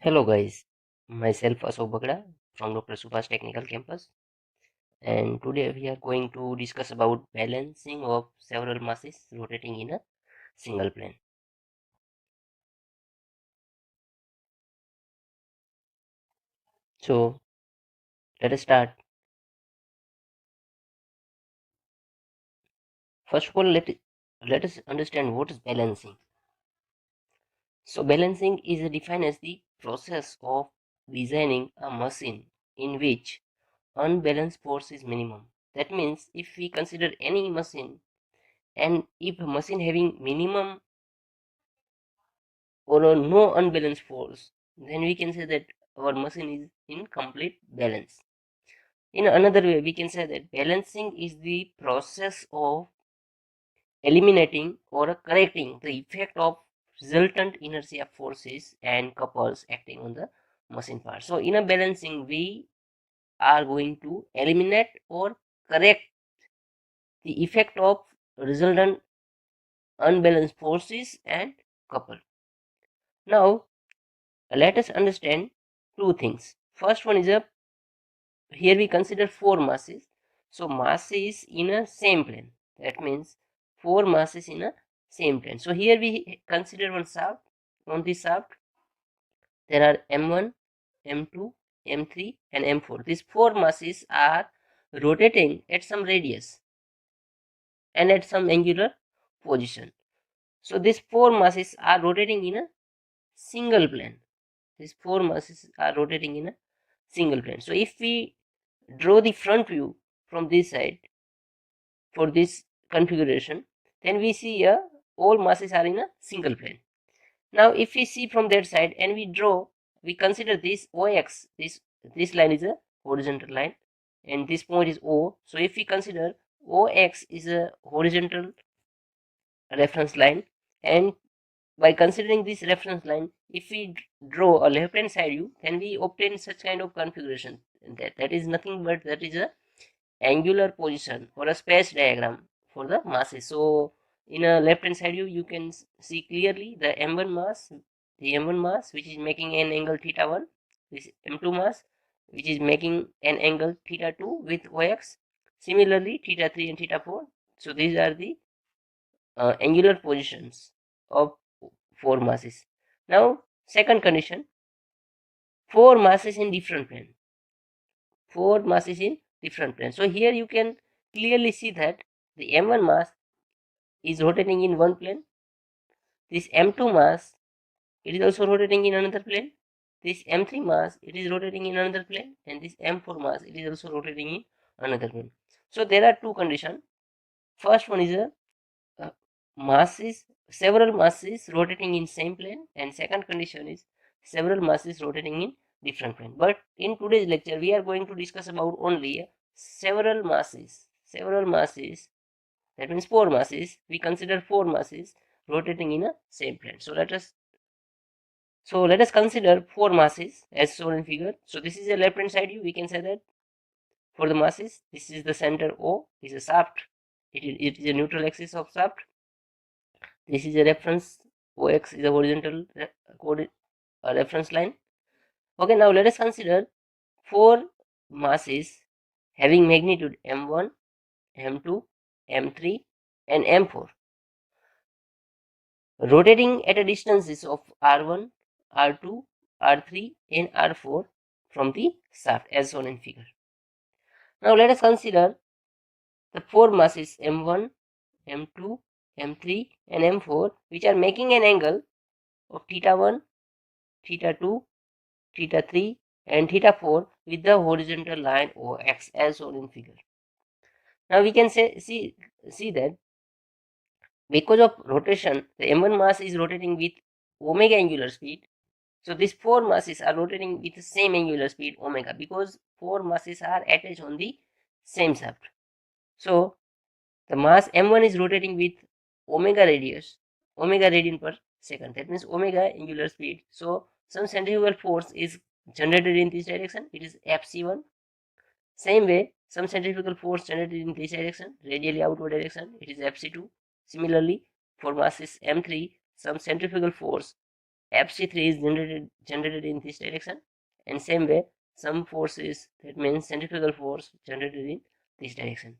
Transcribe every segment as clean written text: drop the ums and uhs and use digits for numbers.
Hello guys, myself Ashok Bagda from Dr. Subhash Technical Campus, and today we are going to discuss about balancing of several masses rotating in a single plane. So let us start. First of all, let us understand what is balancing. So balancing is defined as the process of designing a machine in which unbalanced force is minimum. That means if we consider any machine, and if a machine having minimum or a no unbalanced force, then we can say that our machine is in complete balance. In another way, we can say that balancing is the process of eliminating or correcting the effect of resultant inertia forces and couples acting on the machine part. So in a balancing, we are going to eliminate or correct the effect of resultant unbalanced forces and couple. Now let us understand two things. First one is here we consider four masses. So masses in a same plane. That means four masses in a same plane. So here we consider one shaft. On this shaft there are M1, M2, M3 and M4. These four masses are rotating at some radius and at some angular position. So these four masses are rotating in a single plane. These four masses are rotating in a single plane. So if we draw the front view from this side for this configuration, then we see all masses are in a single plane. Now if we see from that side and we draw, we consider this OX, this line is a horizontal line and this point is O. So if we consider OX is a horizontal reference line, and by considering this reference line, if we draw a left hand side view, then we obtain such kind of configuration. That is nothing but that is a angular position or a space diagram for the masses. So in a left hand side view, you can see clearly the M1 mass which is making an angle theta 1, this M2 mass which is making an angle theta 2 with OX, similarly theta 3 and theta 4. So these are the angular positions of four masses. Now second condition, four masses in different plane. Four masses in different planes. So here you can clearly see that the M1 mass is rotating in one plane. This M2 mass, it is also rotating in another plane. This M3 mass, it is rotating in another plane, and this M4 mass, it is also rotating in another plane. So there are two conditions. First one is several masses rotating in same plane, and second condition is several masses rotating in different plane. But in today's lecture we are going to discuss about only several masses. That means four masses. We consider four masses rotating in a same plane. So let us consider four masses as shown in figure. So this is a left hand side view. We can say that for the masses, this is the center O, is a shaft. It is a neutral axis of shaft. This is a reference. OX is a horizontal reference line. Okay, now let us consider four masses having magnitude M1, M2, M3 and M4 rotating at a distances of R1, R2, R3 and R4 from the shaft as shown in figure. Now let us consider the four masses M1, M2, M3 and M4 which are making an angle of theta 1, theta 2, theta 3 and theta 4 with the horizontal line OX as shown in figure. Now we can see that because of rotation, the M1 mass is rotating with omega angular speed. So these four masses are rotating with the same angular speed omega because four masses are attached on the same shaft. So the mass M1 is rotating with omega radian per second. That means omega angular speed. So some centrifugal force is generated in this direction. It is Fc1. Same way, some centrifugal force generated in this direction, radially outward direction, it is Fc2. Similarly, for masses M3, some centrifugal force FC3 is generated in this direction, and same way some forces, that means centrifugal force, generated in this direction.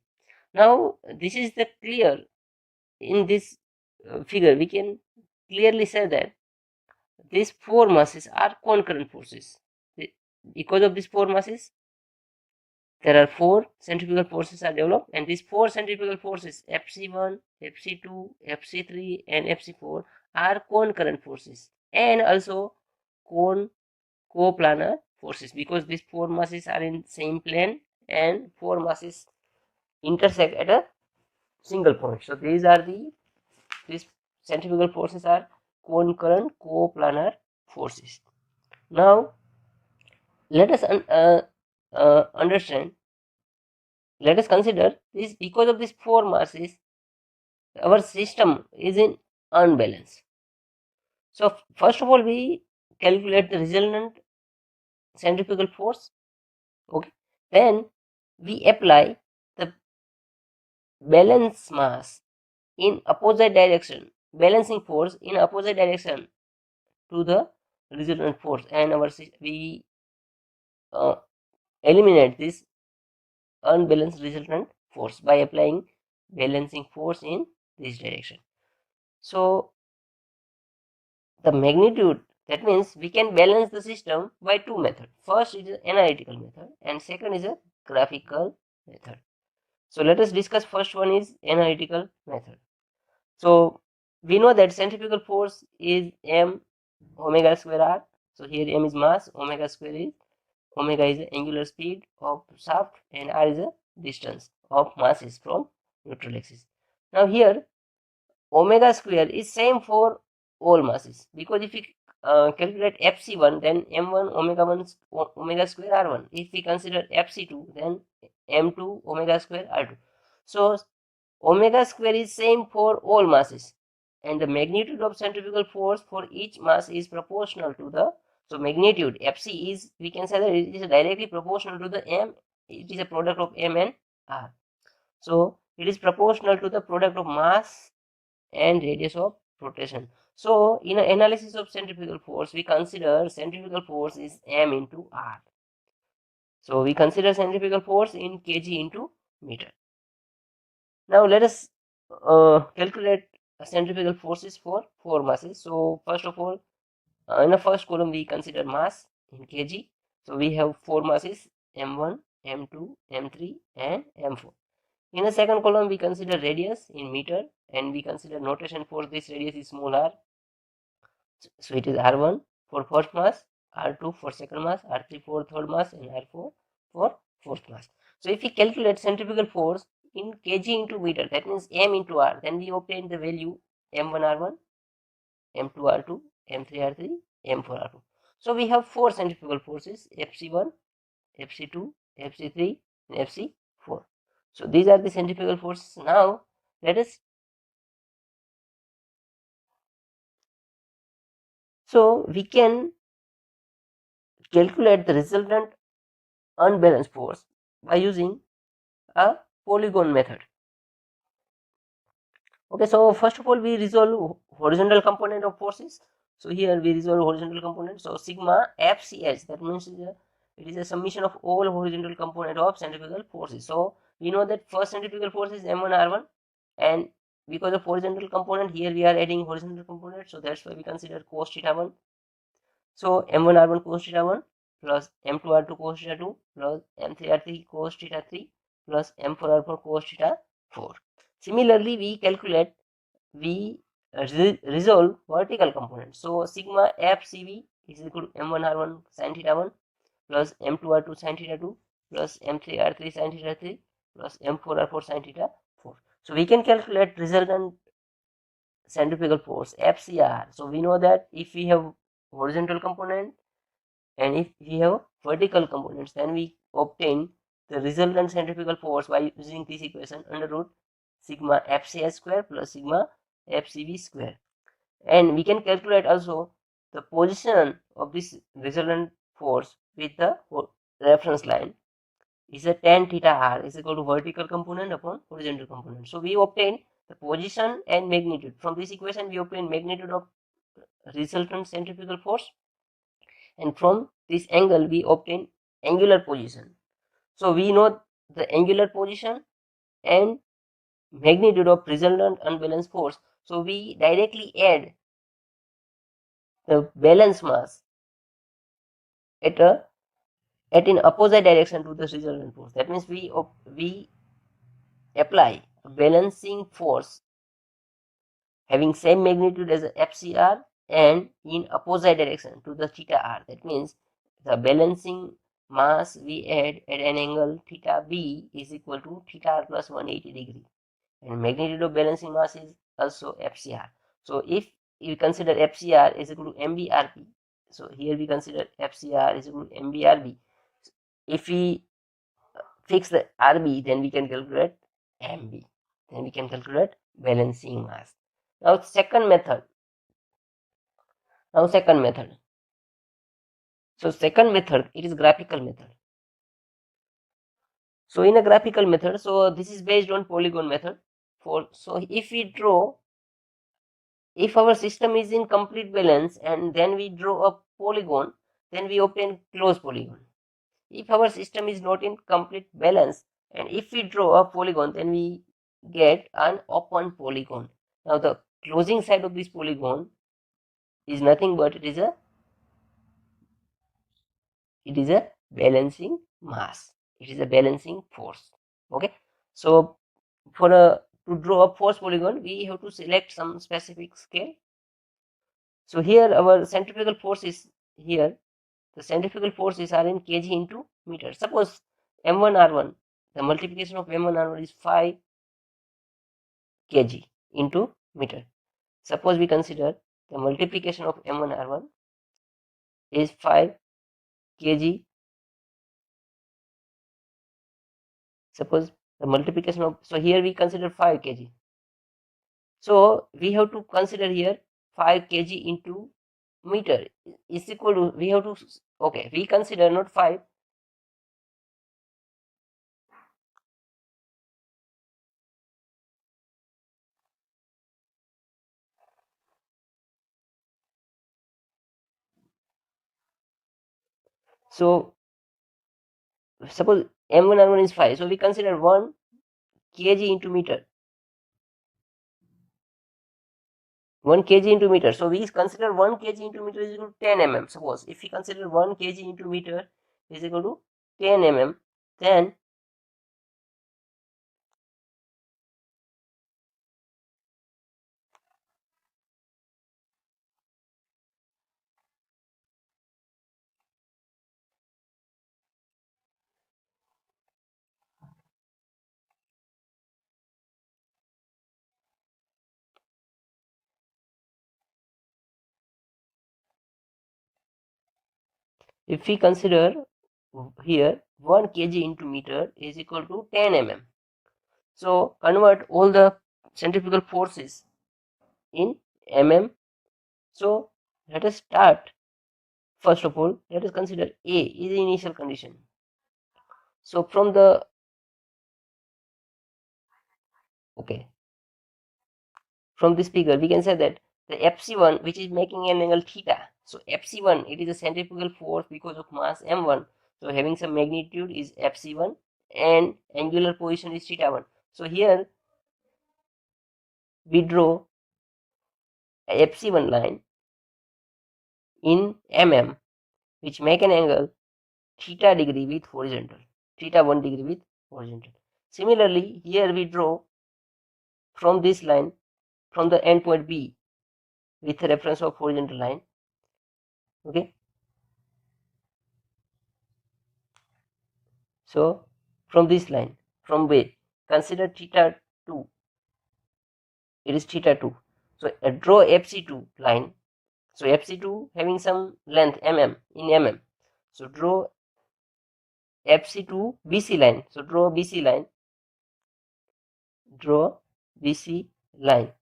Now this is the clear in this figure. We can clearly say that these four masses are concurrent forces. Because of these four masses, there are four centrifugal forces are developed, and these four centrifugal forces, FC1, FC2, FC3, and FC4, are concurrent forces and also coplanar forces, because these four masses are in same plane and four masses intersect at a single point. So these centrifugal forces are concurrent coplanar forces. Now let us understand. Let us consider this. Because of these four masses, our system is in unbalance. So first of all, we calculate the resultant centrifugal force. Okay, then we apply the balance mass in opposite direction, balancing force in opposite direction to the resultant force, and we eliminate this unbalanced resultant force by applying balancing force in this direction. So the magnitude, that means we can balance the system by two methods. First is an analytical method and second is a graphical method. So let us discuss. First one is analytical method. So we know that centrifugal force is m omega square r. So here m is mass, omega is the angular speed of shaft, and r is the distance of masses from neutral axis. Now here omega square is same for all masses, because if we calculate FC1, then M1 omega square R1. If we consider FC2, then M2 omega square R2. So omega square is same for all masses, and the magnitude of centrifugal force for each mass is proportional to the, so magnitude FC is, we can say that it is directly proportional to the M. It is a product of M and R. So it is proportional to the product of mass and radius of rotation. So in an analysis of centrifugal force, we consider centrifugal force is m into r. So we consider centrifugal force in kg into meter. Now let us calculate centrifugal forces for four masses. So first of all, in the first column we consider mass in kg. So we have four masses, m1, m2, m3 and m4. In the second column, we consider radius in meter, and we consider notation for this radius is small r. So it is r1 for first mass, r2 for second mass, r3 for third mass, and r4 for fourth mass. So if we calculate centrifugal force in kg into meter, that means m into r, then we obtain the value m1 r1, m2 r2, m3 r3, m4 r2. So we have four centrifugal forces, fc1, fc2, fc3, and fc4. So these are the centrifugal forces. Now let us, so we can calculate the resultant unbalanced force by using a polygon method. Okay, so first of all we resolve horizontal component of forces. So here we resolve horizontal component. So sigma FCH, that means it is a summation of all horizontal component of centrifugal forces. So we know that first centrifugal force is m1 r1, and because of horizontal component, here we are adding horizontal component, so that's why we consider cos theta 1. So m1 r1 cos theta 1 plus m2 r2 cos theta 2 plus m3 r3 cos theta 3 plus m4 r4 cos theta 4. Similarly, we resolve vertical component. So sigma FCV is equal to m1 r1 sin theta 1 plus m2 r2 sin theta 2 plus m3 r3 sin theta 3 plus m4 r4 sin theta 4. So we can calculate resultant centrifugal force FCR. So we know that if we have horizontal component and if we have vertical components, then we obtain the resultant centrifugal force by using this equation under root sigma FCS square plus sigma FCV square. And we can calculate also the position of this resultant force with the reference line is a tan theta r is equal to vertical component upon horizontal component. So we obtain the position and magnitude. From this equation we obtain magnitude of resultant centrifugal force, and from this angle we obtain angular position. So we know the angular position and magnitude of resultant unbalanced force. So we directly add the balance mass at in opposite direction to the resultant force. That means we apply a balancing force having same magnitude as the FCR and in opposite direction to the theta r. That means the balancing mass we add at an angle theta b is equal to theta r plus 180 degree, and magnitude of balancing mass is also FCR. So if we consider FCR is equal to MBRP, so here we consider FCR is equal to MBRB. If we fix the RB, then we can calculate MB. Then we can calculate balancing mass. Now second method. So second method, it is graphical method. So in a graphical method, so this is based on polygon method. So if our system is in complete balance and then we draw a polygon, then we obtain closed polygon. If our system is not in complete balance and if we draw a polygon, then we get an open polygon. Now the closing side of this polygon is nothing but it is a balancing mass. It is a balancing force. Okay. So to draw a force polygon, we have to select some specific scale. So here our centrifugal force is here. The centrifugal forces are in kg into meter. Suppose M1R1, the multiplication of M1R1 is 5 kg into meter. Suppose we consider the multiplication of M1R1 is 5 kg. Suppose the multiplication of, so here we consider 5 kg. So we have to consider here 5 kg into meter is equal to, we have to, okay, we consider not 5. So suppose M1R1 is 5. So we consider 1 kg into meter. 1 kg into meter. So we consider 1 kg into meter is equal to 10 mm. Suppose if we consider 1 kg into meter is equal to 10 mm, then if we consider here 1 kg into meter is equal to 10 mm. So convert all the centrifugal forces in mm. So let us start. First of all, let us consider A is the initial condition. So from the, okay, from this figure we can say that the FC1, which is making an angle theta, so FC1 it is a centrifugal force because of mass m1, so having some magnitude is FC1 and angular position is theta1. So here we draw a FC1 line in mm which make an angle theta degree with horizontal, theta 1 degree with horizontal. Similarly, here we draw from this line from the endpoint B with a reference of horizontal line. Okay. So from this line, from where consider theta 2, it is theta 2. So draw FC2 line. So FC2 having some length mm in mm. So draw FC2 BC line. So draw BC line. Draw BC line.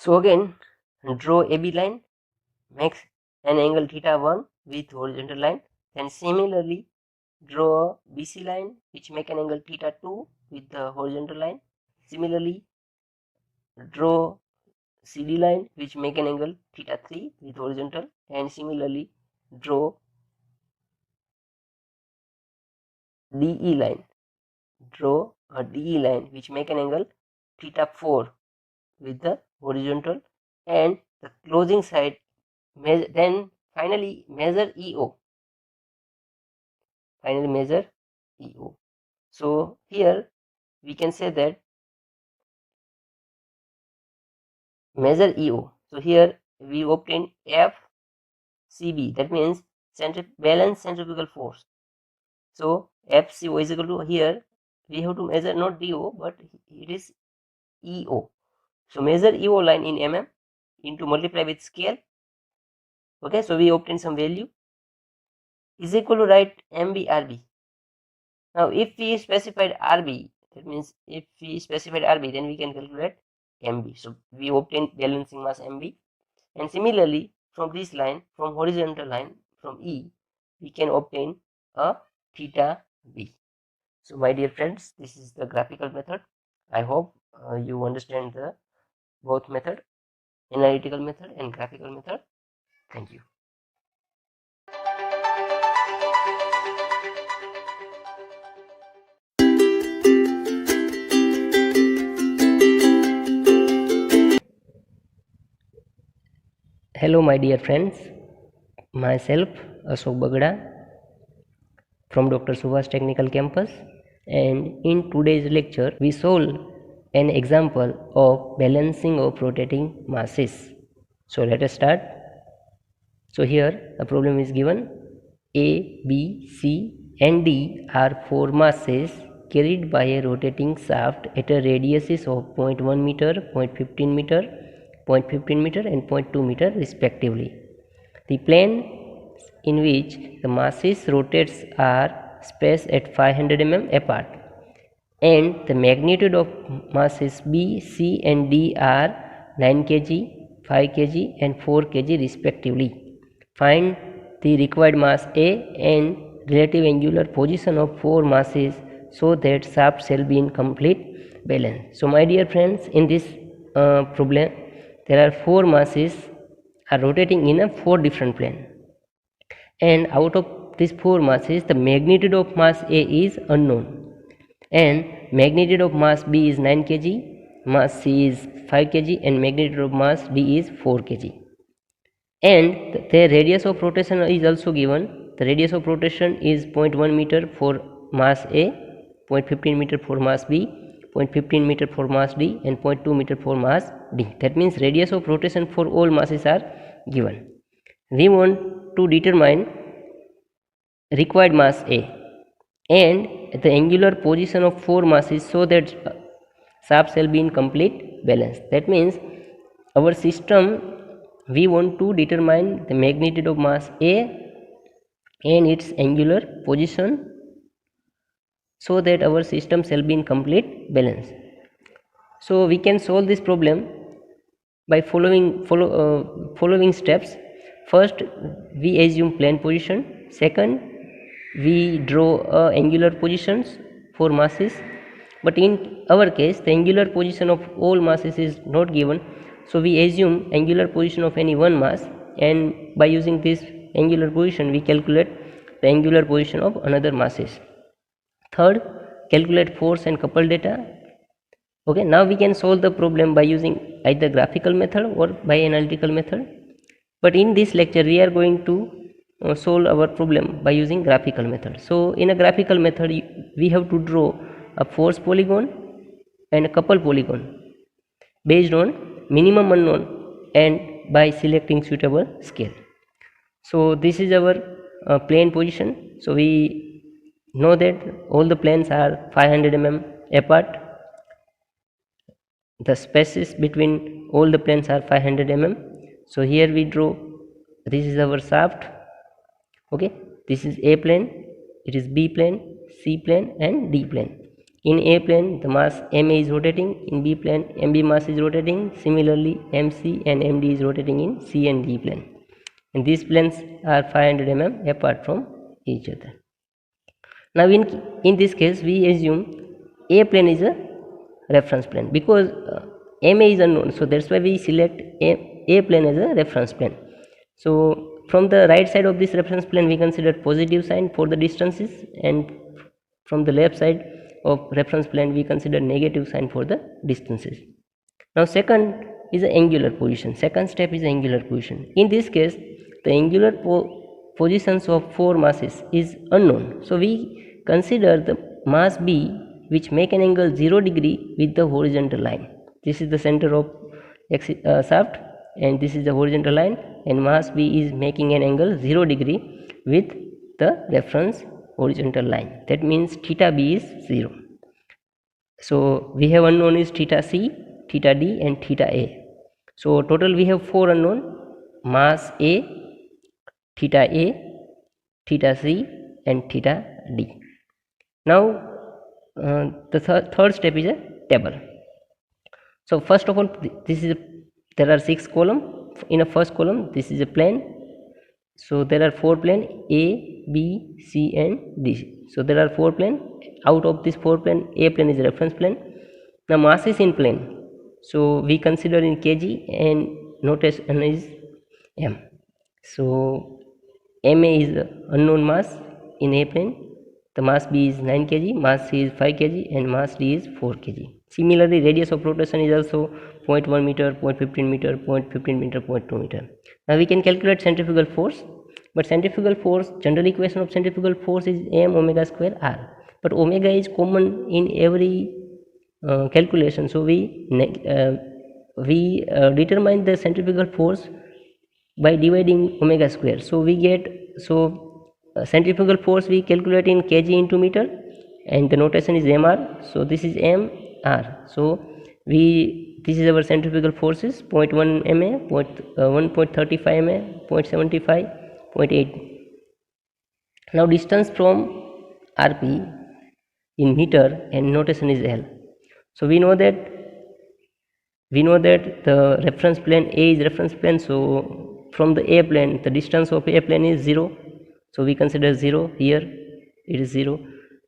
So again, draw AB line, makes an angle θ1 with horizontal line. Then similarly, draw a BC line which make an angle θ2 with the horizontal line. Similarly, draw CD line which make an angle θ3 with horizontal, and similarly draw DE line. Draw a DE line which make an angle θ4 with the horizontal, and the closing side. Then finally measure EO. Finally measure EO. So here we can say that measure EO. So here we obtain FCB, that means balance centrifugal force. So FCO is equal to, here we have to measure not DO but it is EO. So measure EO line in mm into multiply with scale. Okay, so we obtain some value is equal to write MBRB. Now if we specified RB, that means if we specified RB, then we can calculate MB. So we obtain balancing mass MB, and similarly from this line, from horizontal line, from E, we can obtain a theta B. So my dear friends, this is the graphical method. I hope you understand the both method, analytical method and graphical method. Thank you. Hello my dear friends, myself Ashok Bagda from Dr. Subhash Technical Campus, and in today's lecture we solve an example of balancing of rotating masses. So let us start. So here the problem is given: A, B, C and D are four masses carried by a rotating shaft at a radius of 0.1 meter, 0.15 meter, 0.15 meter and 0.2 meter respectively. The plane in which the masses rotates are spaced at 500 mm apart, and the magnitude of masses B, C and D are 9 kg, 5 kg and 4 kg respectively. Find the required mass A and relative angular position of four masses so that shaft shall be in complete balance. So my dear friends, in this problem there are four masses are rotating in a four different plane, and out of these four masses the magnitude of mass A is unknown, and magnitude of mass B is 9 kg, mass C is 5 kg and magnitude of mass D is 4 kg. And the radius of rotation is also given. The radius of rotation is 0.1 meter for mass A, 0.15 meter for mass B, 0.15 meter for mass D and 0.2 meter for mass D. That means radius of rotation for all masses are given. We want to determine required mass A and the angular position of four masses so that shaft shall be in complete balance. That means our system, we want to determine the magnitude of mass A and its angular position so that our system shall be in complete balance. So we can solve this problem by following steps. First, we assume plane position. Second, we draw angular positions for masses, but in our case the angular position of all masses is not given, so we assume angular position of any one mass, and by using this angular position we calculate the angular position of another masses. Third, calculate force and couple data. Okay, now we can solve the problem by using either graphical method or by analytical method, but in this lecture we are going to solve our problem by using graphical method. So in a graphical method we have to draw a force polygon and a couple polygon based on minimum unknown and by selecting suitable scale. So this is our plane position. So we know that all the planes are 500 mm apart. The spaces between all the planes are 500 mm. So here we draw, this is our shaft. Okay, this is A plane, it is B plane, C plane and D plane. In A plane the mass ma is rotating, in B plane mb mass is rotating, similarly mc and md is rotating in C and D plane, and these planes are 500 mm apart from each other. Now in this case we assume A plane is a reference plane because ma is unknown, so that's why we select A plane as a reference plane. So from the right side of this reference plane we consider positive sign for the distances, and from the left side of reference plane we consider negative sign for the distances. Now second is the angular position. Second step is angular position. In this case the angular positions of four masses is unknown, so we consider the mass B which make an angle 0 degree with the horizontal line. This is the center of shaft, and this is the horizontal line, and mass B is making an angle 0 degree with the reference horizontal line. That means theta B is 0. So we have unknown is theta C, theta D and theta A. So total we have 4 unknown: mass A, theta A, theta C and theta D. Now the third step is a table. So first of all, this is there are 6 column. In a first column this is a plane, so there are 4 plane A, B, C and D. So there are 4 plane. Out of this 4 plane, A plane is a reference plane. Now mass is in plane, so we consider in kg and notation is m. So ma is the unknown mass in A plane. The mass B is 9 kg, mass C is 5 kg and mass D is 4 kg. Similarly, radius of rotation is also 0.1 meter, 0.15 meter, 0.15 meter, 0.2 meter. Now we can calculate centrifugal force, but centrifugal force, general equation of centrifugal force is m omega square r. But omega is common in every calculation, so we determine the centrifugal force by dividing omega square. So we get centrifugal force we calculate in kg into meter, and the notation is mr. So this is mr. So this is our centrifugal forces: 0.1 ma, 1.35 ma, 0.75, 0.8. Now distance from rp in meter and notation is L. So we know that the reference plane A is reference plane, so from the A plane the distance of A plane is 0, so we consider 0 here, it is 0.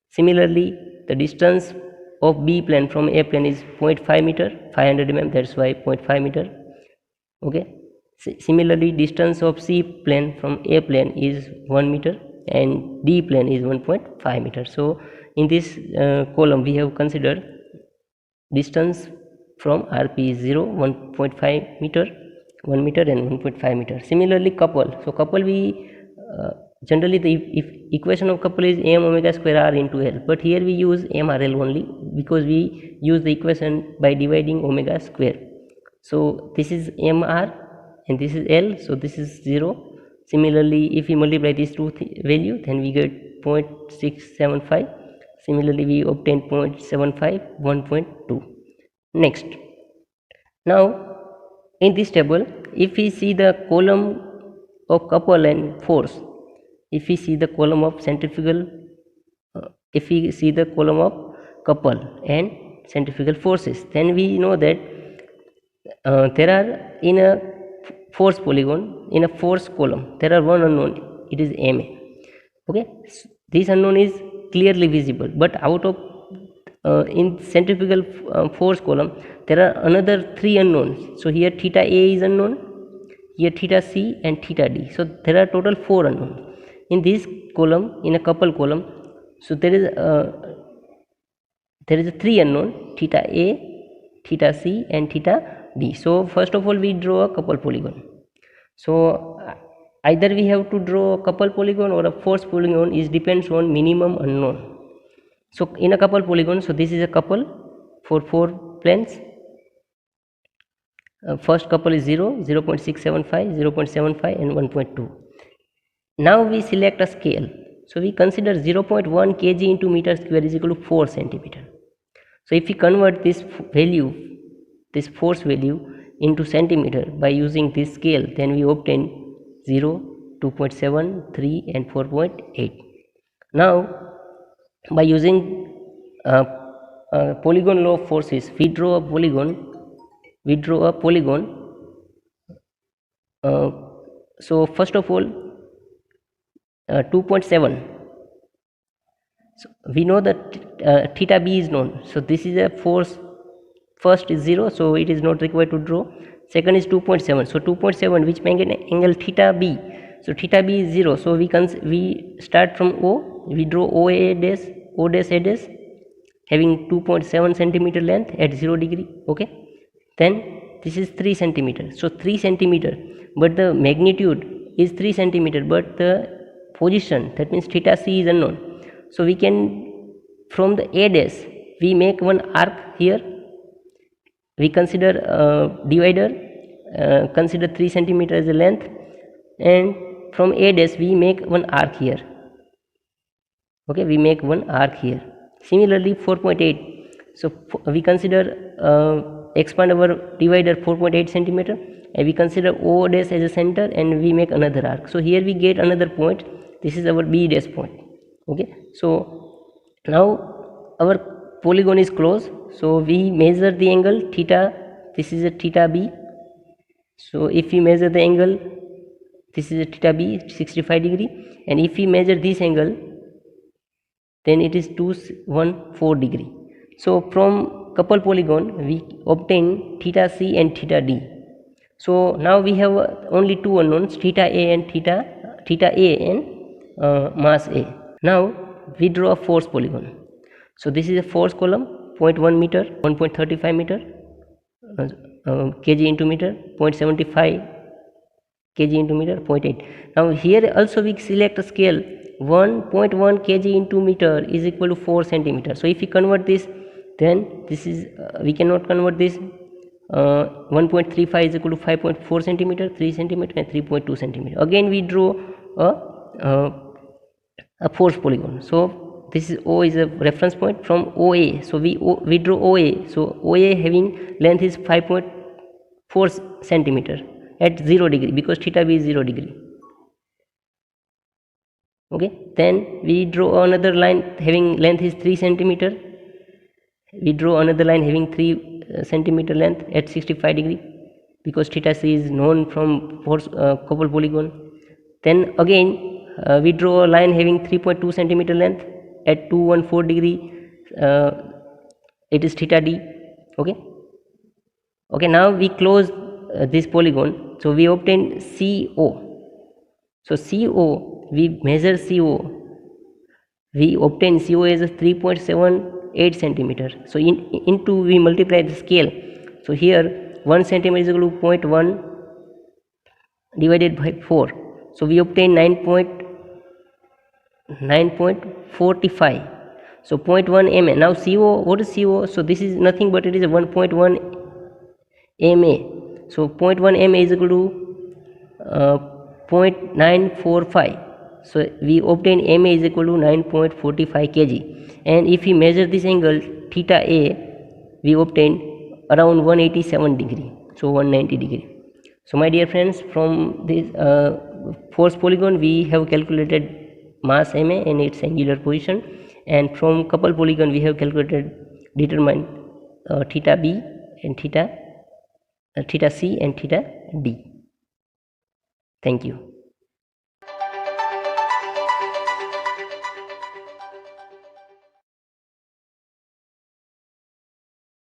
Similarly the distance of B plane from A plane is 0.5 meter, 500 mm, that's why 0.5 meter. Okay. Similarly distance of C plane from A plane is 1 meter and D plane is 1.5 meter. So in this column we have considered distance from RP is 0, 1.5 meter, 1 meter and 1.5 meter. Similarly couple. So couple we generally the equation of couple is m omega square r into L, but here we use mRL only because we use the equation by dividing omega square. So this is mr and this is L, so this is 0. Similarly if we multiply these two value, then we get 0.675. Similarly we obtain 0.75, 1.2. Next, now in this table if we see the column of couple and force, if we see the column of centrifugal, if we see the column of couple and centrifugal forces, then we know that there are in a force polygon, in a force column there are one unknown, it is ma. Okay, so this unknown is clearly visible, but out of in centrifugal force column there are another 3 unknowns. So here theta A is unknown, here theta C and theta D. So there are total 4 unknowns in this column, in a couple column. So there is a 3 unknown: theta A, theta C and theta D. So first of all we draw a couple polygon. So either we have to draw a couple polygon or a force polygon, is depends on minimum unknown. So in a couple polygon, so this is a couple for 4 planes. First couple is 0, 0.675, 0.75 and 1.2. Now we select a scale. So we consider 0.1 kg into meter square is equal to 4 centimeter. So if we convert this value, this force value into centimeter by using this scale, then we obtain 0, 2.7, 3 and 4.8. Now by using polygon law of forces. We draw a polygon. So first of all, 2.7. So we know that theta b is known. So this is a force. First is 0, so it is not required to draw. Second is 2.7. So 2.7, which make an angle theta b. So theta b is 0. So we start from O. We draw O dash A dash, having 2.7 centimeter length at 0 degree. Okay. Then this is 3 centimeter. So 3 centimeter, but the magnitude is 3 centimeter, but the position, that means theta c, is unknown. So we can, from the A dash, we make one arc here. We consider divider, consider 3 centimeter as the length, and from A dash we make one arc here. Okay, we make one arc here. Similarly 4.8. So we consider expand our divider 4.8 centimeter, and we consider O dash as a center, and we make another arc. So here we get another point. This is our B dash point. Okay, so now our polygon is closed. So we measure the angle theta. This is a theta b. So if we measure the angle, this is a theta b, 65 degree, and if we measure this angle, then it is 214 degree. So from couple polygon we obtain theta c and theta d. So now we have only two unknowns, theta a and mass a. Now we draw a force polygon. So this is a force column, 0.1 meter, 1.35 meter, kg into meter, 0.75 kg into meter, 0.8. Now here also we select a scale. 1.1 kg into meter is equal to 4 centimeter. So if we convert this, then this is we cannot convert this. 1.35 is equal to 5.4 centimeter, 3 centimeter, and 3.2 centimeter. Again we draw a force polygon. So this is O is a reference point from OA. So we draw OA. So OA having length is 5.4 centimeter at 0 degree, because theta b is 0 degree. Okay, then we draw another line having length is 3 centimeter. We draw another line having 3 centimeter length at 65 degree, because theta c is known from force couple polygon. Then again we draw a line having 3.2 centimeter length at 214 degree. It is theta d. Okay, now we close this polygon. So we obtain CO. So CO, we measure CO. We obtain CO as a 3.78 centimeter. So into we multiply the scale. So here 1 centimeter is equal to 0.1 divided by 4. So we obtain 9.45. So 0.1 ma. Now CO, what is CO? So this is nothing but it is a 1.1 ma. So 0.1 ma is equal to 0.945. So we obtain ma is equal to 9.45 kg. And if we measure this angle theta a, we obtain around 187 degree. So 190 degree. So my dear friends, from this force polygon we have calculated mass ma and its angular position, and from couple polygon we have determined theta b and theta c and theta d. Thank you.